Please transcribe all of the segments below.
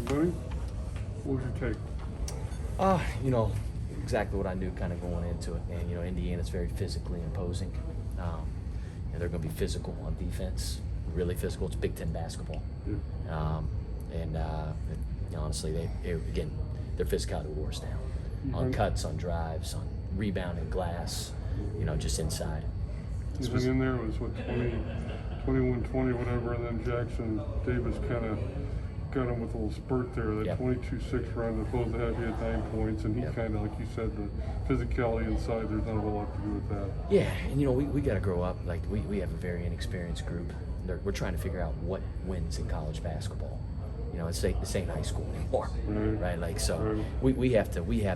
Bunny, what was your take? Exactly what I knew kind of going into it. And, Indiana's very physically imposing. They're going to be physical on defense, really physical. It's Big Ten basketball. Yeah. Honestly, their physicality wore us down on cuts, on drives, on rebounding glass, just inside. Anything in there was, 21-20, whatever, and then Jackson Davis kind of got him with a little spurt there. That 22-6 run was supposed to have you at 9 points, and he kind of, like you said, the physicality inside, there's not a whole lot to do with that. Yeah, and we got to grow up. Like, we have a very inexperienced group. We're trying to figure out what wins in college basketball. This ain't high school anymore, right? Like, so we have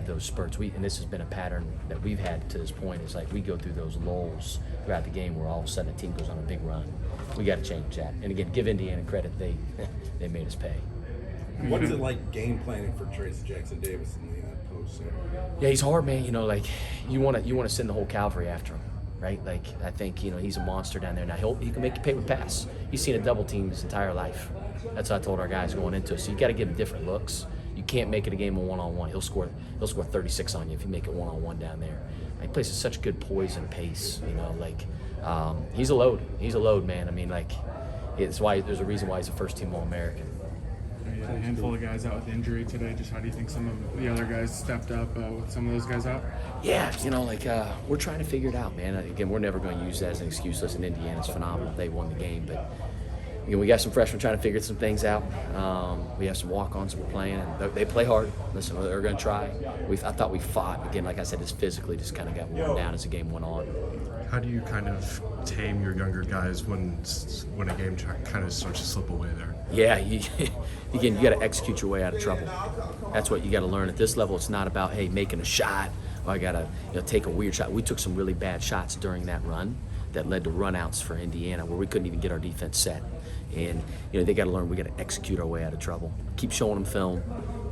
those spurts. And this has been a pattern that we've had to this point. It's like we go through those lulls throughout the game where all of a sudden a team goes on a big run. We got to change that. And again, give Indiana credit. They made us pay. What is it like game planning for Trace Jackson Davis in the post? Yeah, he's hard, man. You want to send the whole cavalry after him, right? Like, I think he's a monster down there. Now he can make you pay with pass. He's seen a double team his entire life. That's what I told our guys going into it. So you got to give him different looks. You can't make it a game of one-on-one. He'll score 36 on you if you make it one-on-one down there. He plays with such good poise and pace. He's a load. He's a load, man. I mean, it's why there's a reason why he's a first-team All-American. A handful of guys out with injury today. Just how do you think some of the other guys stepped up with some of those guys out? Yeah, we're trying to figure it out, man. Again, we're never going to use that as an excuse. Listen, Indiana's phenomenal. They won the game, but we got some freshmen trying to figure some things out. We have some walk-ons we're playing, and they play hard. Listen, they're going to try. I thought we fought. Again, like I said, it's physically just kind of got worn down as the game went on. How do you kind of tame your younger guys when a game kind of starts to slip away there? Yeah, you got to execute your way out of trouble. That's what you got to learn at this level. It's not about, hey, making a shot, or I got to take a weird shot. We took some really bad shots during that run that led to runouts for Indiana where we couldn't even get our defense set. And they got to learn we got to execute our way out of trouble. Keep showing them film,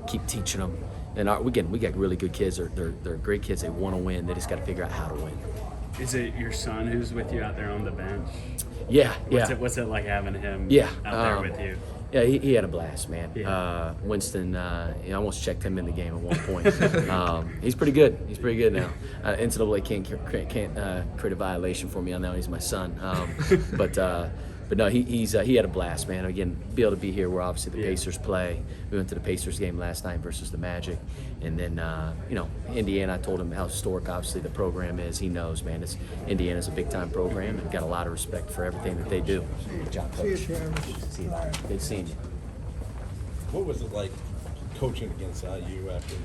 keep teaching them. And we got really good kids. They're great kids. They want to win. They just got to figure out how to win. Is it your son who's with you out there on the bench? Yeah. What's it like having him out there with you? Yeah, he had a blast, man. Yeah. Winston, I almost checked him in the game at one point. He's pretty good. He's pretty good now. NCAA can't create a violation for me on that. He's my son. But no, he had a blast, man. Again, be able to be here where obviously the Pacers play. We went to the Pacers game last night versus the Magic. And then, Indiana, I told him how historic, obviously, the program is. He knows, man. Indiana's a big-time program and got a lot of respect for everything that they do. Good job, Coach. See you, Travis. Good seeing you. What was it like coaching against IU after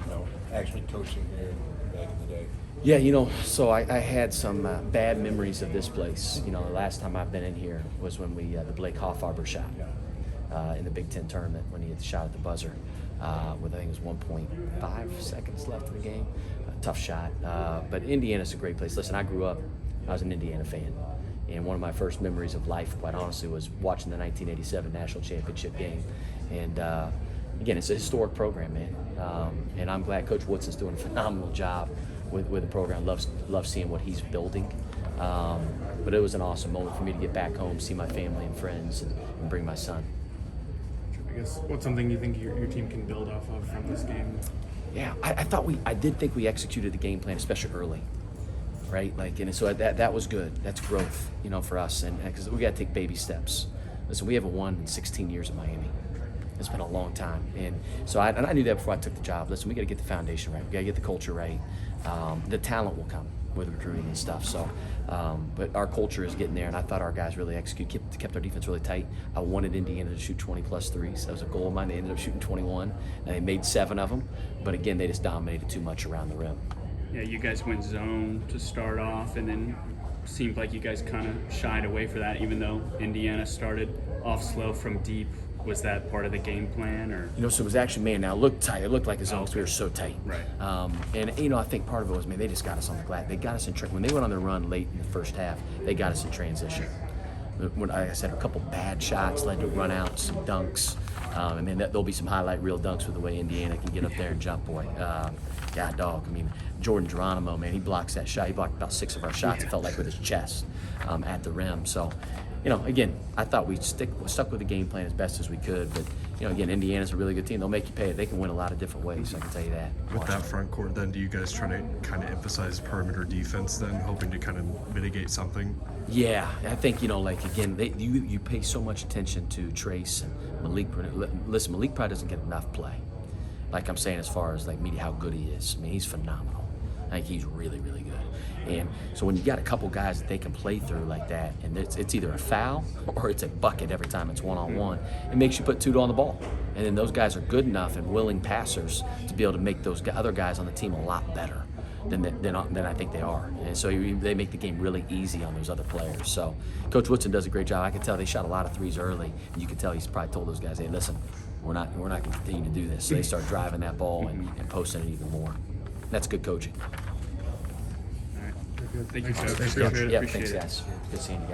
actually coaching here back in the day? Yeah, so I had some bad memories of this place. The last time I've been in here was when the Blake Hoffarber shot in the Big Ten tournament when he had the shot at the buzzer with, I think it was 1.5 seconds left in the game. Tough shot. But Indiana's a great place. Listen, I was an Indiana fan. And one of my first memories of life, quite honestly, was watching the 1987 National Championship game. And again, it's a historic program, man. And I'm glad Coach Woodson's doing a phenomenal job with the program. Love seeing what he's building. But it was an awesome moment for me to get back home, see my family and friends, and bring my son. I guess what's something you think your team can build off of from this game? Yeah, I did think we executed the game plan, especially early, right? And so that was good. That's growth, for us, and because we got to take baby steps. Listen, we haven't won in 16 years in Miami. It's been a long time, and so I knew that before I took the job. Listen, we got to get the foundation right. We got to get the culture right. The talent will come with recruiting and stuff. So, but our culture is getting there, and I thought our guys really kept our defense really tight. I wanted Indiana to shoot 20+ threes. That was a goal of mine. They ended up shooting 21, and they made 7 of them. But again, they just dominated too much around the rim. Yeah, you guys went zone to start off, and then seemed like you guys kind of shied away for that, even though Indiana started off slow from deep. Was that part of the game plan, or? So it was actually, man, now it looked tight. It looked like a zone because we were so tight. Right. And, I think part of it was, man, they just got us on the glass. They got us in when they went on their run late in the first half, they got us in transition. When, like I said, a couple bad shots led to run-outs, some dunks. And then there'll be some highlight reel dunks with the way Indiana can get up there and jump, boy. God, dog. I mean, Jordan Geronimo, man, he blocks that shot. He blocked about 6 of our shots, it felt like, with his chest at the rim. So, again, I thought we stuck with the game plan as best as we could, but you know, again, Indiana's a really good team. They'll make you pay it. They can win a lot of different ways, I can tell you that. With that front court, then, do you guys try to kind of emphasize perimeter defense then, hoping to kind of mitigate something? Yeah, I think, you know, like, again, you pay so much attention to Trace and Malik. Listen, Malik probably doesn't get enough play. Like I'm saying, as far as, like, media, how good he is. I mean, he's phenomenal. I think he's really, really good. And so when you got a couple guys that they can play through like that, and it's either a foul or it's a bucket every time it's one-on-one, it makes you put 2 on the ball. And then those guys are good enough and willing passers to be able to make those other guys on the team a lot better than I think they are. And so they make the game really easy on those other players. So Coach Woodson does a great job. I can tell they shot a lot of threes early, and you can tell he's probably told those guys, hey, listen, we're not going to continue to do this. So they start driving that ball and posting it even more. That's good coaching. All right. Thank you, Coach. Yeah, Appreciate it. thanks, guys. Good seeing you guys.